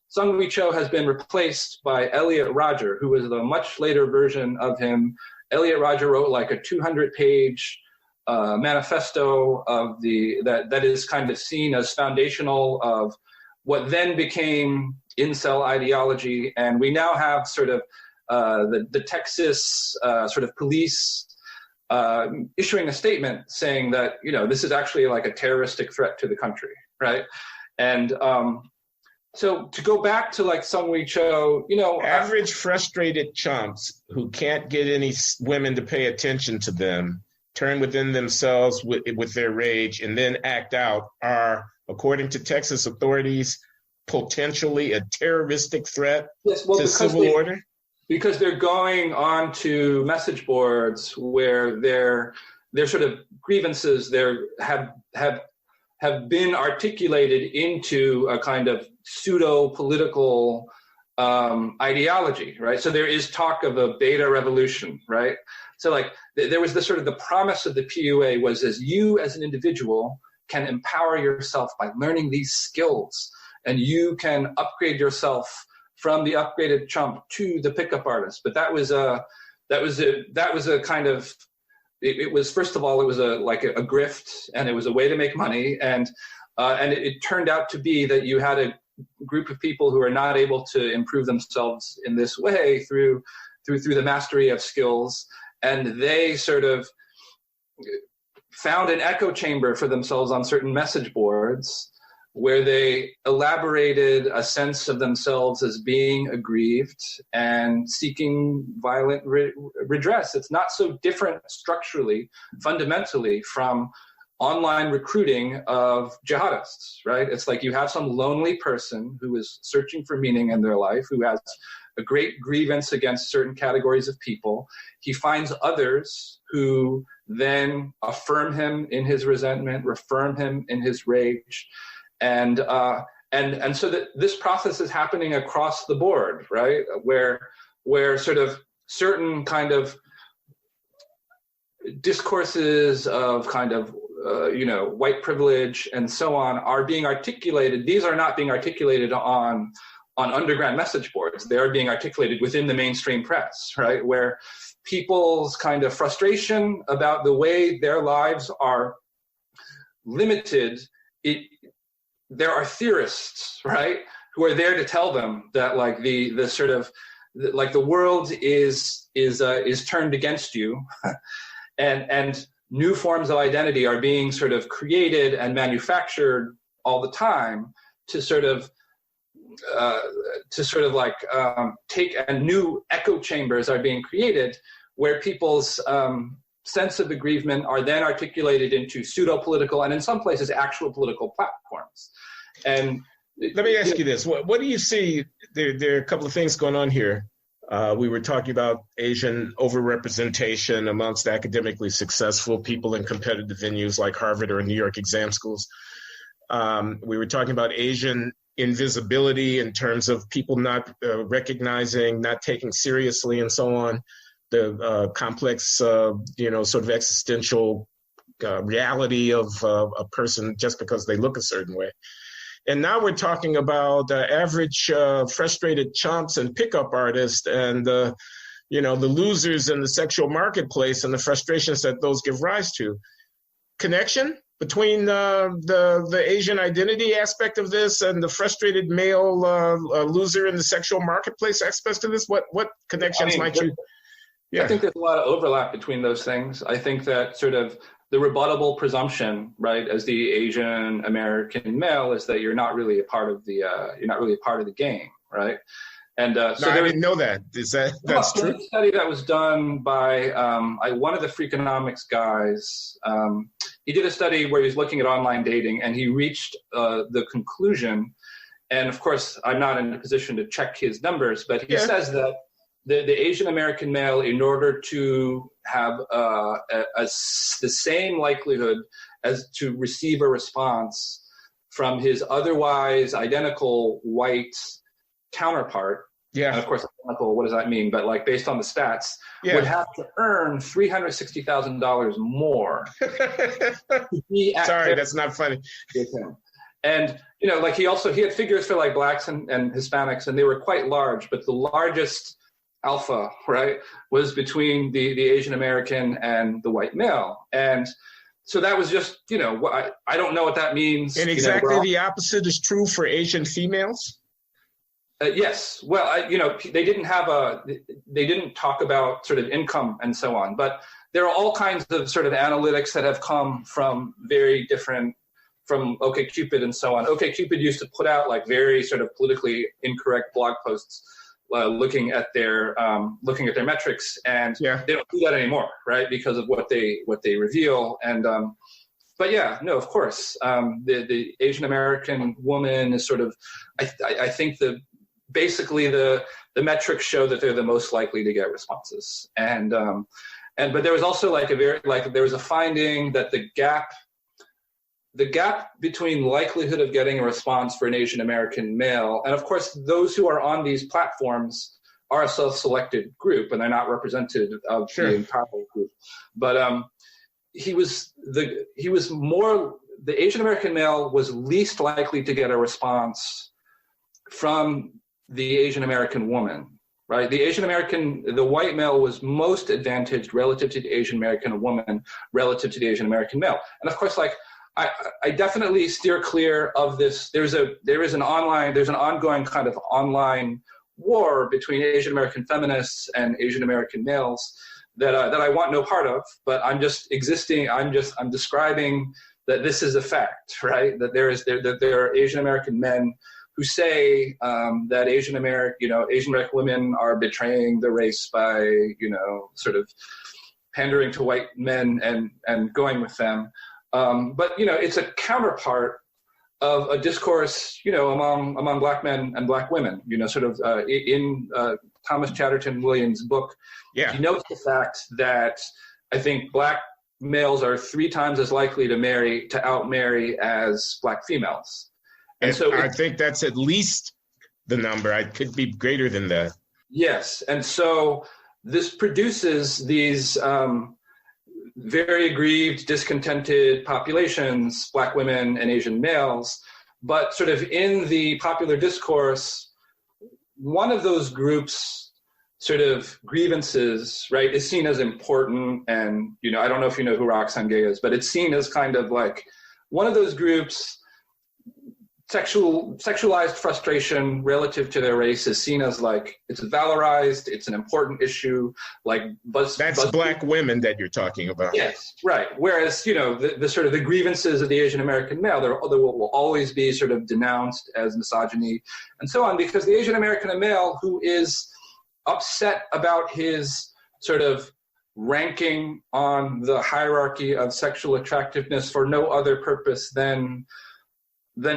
Speaker 2: Sung-Hui Cho has been replaced by Elliot Rodger, who was the much later version of him. Elliot Rodger wrote like a 200-page manifesto of that is kind of seen as foundational of what then became incel ideology. And we now have sort of the Texas sort of police issuing a statement saying that, this is actually like a terroristic threat to the country, right? And so to go back to like Sung-Hui Cho,
Speaker 1: average frustrated chumps who can't get any women to pay attention to them, turn within themselves with their rage, and then act out are, according to Texas authorities, potentially a terroristic threat to civil order?
Speaker 2: Because they're going on to message boards where their sort of grievances have been articulated into a kind of pseudo-political ideology, right? So there is talk of a beta revolution, right? So like there was this sort of the promise of the PUA was as you as an individual can empower yourself by learning these skills, and you can upgrade yourself from the upgraded chump to the pickup artist. But that was a kind of, it was, first of all, it was a grift, and it was a way to make money. And it turned out to be that you had a group of people who are not able to improve themselves in this way through the mastery of skills. And they sort of found an echo chamber for themselves on certain message boards where they elaborated a sense of themselves as being aggrieved and seeking violent redress. It's not so different structurally, fundamentally, from online recruiting of jihadists, right? It's like you have some lonely person who is searching for meaning in their life, who has a great grievance against certain categories of people. He finds others who then affirm him in his resentment, affirm him in his rage. And so that this process is happening across the board, right? Where sort of certain kind of discourses of kind of white privilege and so on are being articulated. These are not being articulated on underground message boards. They are being articulated within the mainstream press, right? Where people's kind of frustration about the way their lives are limited, there are theorists, right, who are there to tell them that like the sort of like the world is turned against you, and new forms of identity are being sort of created and manufactured all the time to sort of take, and new echo chambers are being created where people's sense of aggrievement are then articulated into pseudo-political and in some places actual political platforms. And
Speaker 1: let me ask you this: what do you see? There are a couple of things going on here. We were talking about Asian overrepresentation amongst academically successful people in competitive venues like Harvard or New York exam schools. We were talking about Asian invisibility in terms of people not recognizing, not taking seriously, and so on, the complex, sort of existential reality of a person just because they look a certain way. And now we're talking about average frustrated chumps and pickup artists and, the losers in the sexual marketplace and the frustrations that those give rise to. Connection between the Asian identity aspect of this and the frustrated male loser in the sexual marketplace aspect of this? What connections might you? Yeah.
Speaker 2: I think there's a lot of overlap between those things. I think that sort of the rebuttable presumption, right, as the Asian American male, is that you're not really a part of the game, right? And so
Speaker 1: I didn't know that. That's true?
Speaker 2: A study that was done by one of the Freakonomics guys. He did a study where he was looking at online dating, and he reached the conclusion. And of course, I'm not in a position to check his numbers, but he says that the Asian American male, in order to have the same likelihood as to receive a response from his otherwise identical white counterpart, and of course, identical, what does that mean? But like based on the stats, would have to earn $360,000 more.
Speaker 1: Sorry, that's not funny.
Speaker 2: And like he had figures for like blacks and Hispanics, and they were quite large, but the largest alpha, right, was between the Asian American and the white male. And so that was just, I don't know what that means.
Speaker 1: And exactly the opposite is true for Asian females?
Speaker 2: Yes. Well, they didn't talk about sort of income and so on, but there are all kinds of sort of analytics that have come from very different, from OkCupid and so on. OkCupid used to put out like very sort of politically incorrect blog posts looking at their metrics, and they don't do that anymore, right? Because of what they reveal. And but of course, the Asian American woman is sort of, I think basically the metrics show that they're the most likely to get responses. And but there was also there was a finding that the gap between likelihood of getting a response for an Asian American male, and of course those who are on these platforms are a self-selected group and they're not representative of the entire group. But the Asian American male was least likely to get a response from the Asian American woman, right? The white male was most advantaged relative to the Asian American woman relative to the Asian American male. And of course, I definitely steer clear of this. There's an ongoing kind of online war between Asian American feminists and Asian American males that I want no part of. But I'm describing that this is a fact, right? That there are Asian American men who say that Asian American women are betraying the race by, sort of pandering to white men and going with them. But it's a counterpart of a discourse, among black men and black women, sort of in Thomas Chatterton Williams' book.
Speaker 1: Yeah.
Speaker 2: He notes the fact that I think black males are 3 times as likely to outmarry as black females. And so
Speaker 1: I think that's at least the number. It could be greater than that.
Speaker 2: Yes. And so this produces these very aggrieved, discontented populations, black women and Asian males. But sort of in the popular discourse, one of those groups' sort of grievances, right, is seen as important. And, I don't know if you know who Roxane Gay is, but it's seen as kind of like one of those groups. Sexualized frustration relative to their race is seen as like it's valorized, it's an important issue. That's
Speaker 1: black women that you're talking about.
Speaker 2: Yes, right. Whereas the sort of the grievances of the Asian American male, there will always be sort of denounced as misogyny and so on, because the Asian American male who is upset about his sort of ranking on the hierarchy of sexual attractiveness for no other purpose than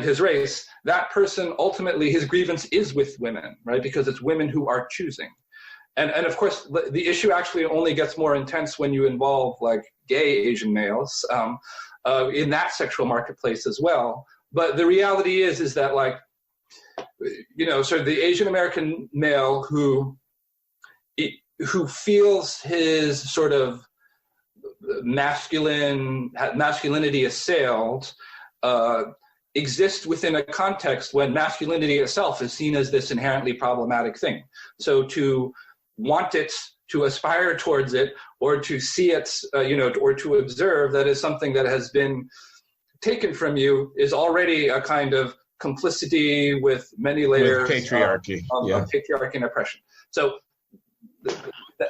Speaker 2: his race, that person ultimately, his grievance is with women, right? Because it's women who are choosing. And of course, the issue actually only gets more intense when you involve like gay Asian males in that sexual marketplace as well. But the reality is that like, sort of the Asian American male who feels his sort of masculinity assailed, exist within a context when masculinity itself is seen as this inherently problematic thing. So to want it, to aspire towards it, or to see it, or to observe that is something that has been taken from you is already a kind of complicity with many layers
Speaker 1: with patriarchy,
Speaker 2: of patriarchy and oppression. So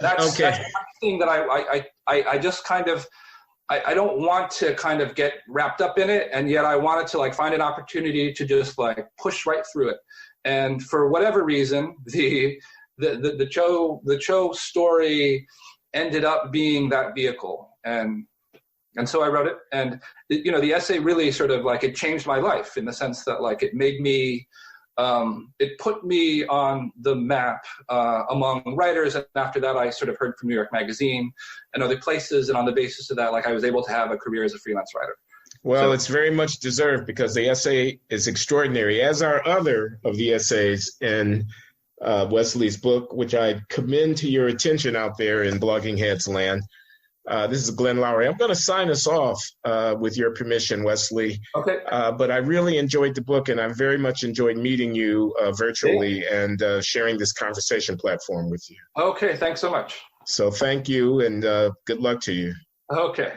Speaker 2: that's one thing that I just kind of, I don't want to kind of get wrapped up in it, and yet I wanted to like find an opportunity to just like push right through it. And for whatever reason, the Cho story ended up being that vehicle, and so I wrote it. And the essay really sort of like it changed my life in the sense that like it made me. It put me on the map among writers, and after that I sort of heard from New York Magazine and other places, and on the basis of that, like I was able to have a career as a freelance writer.
Speaker 1: Well, it's very much deserved because the essay is extraordinary, as are other of the essays in Wesley's book, which I commend to your attention out there in Blogging Heads land. This is Glenn Loury. I'm going to sign us off with your permission, Wesley.
Speaker 2: Okay.
Speaker 1: But I really enjoyed the book, and I very much enjoyed meeting you virtually and sharing this conversation platform with you.
Speaker 2: Okay. Thanks so much.
Speaker 1: So thank you, and good luck to you.
Speaker 2: Okay.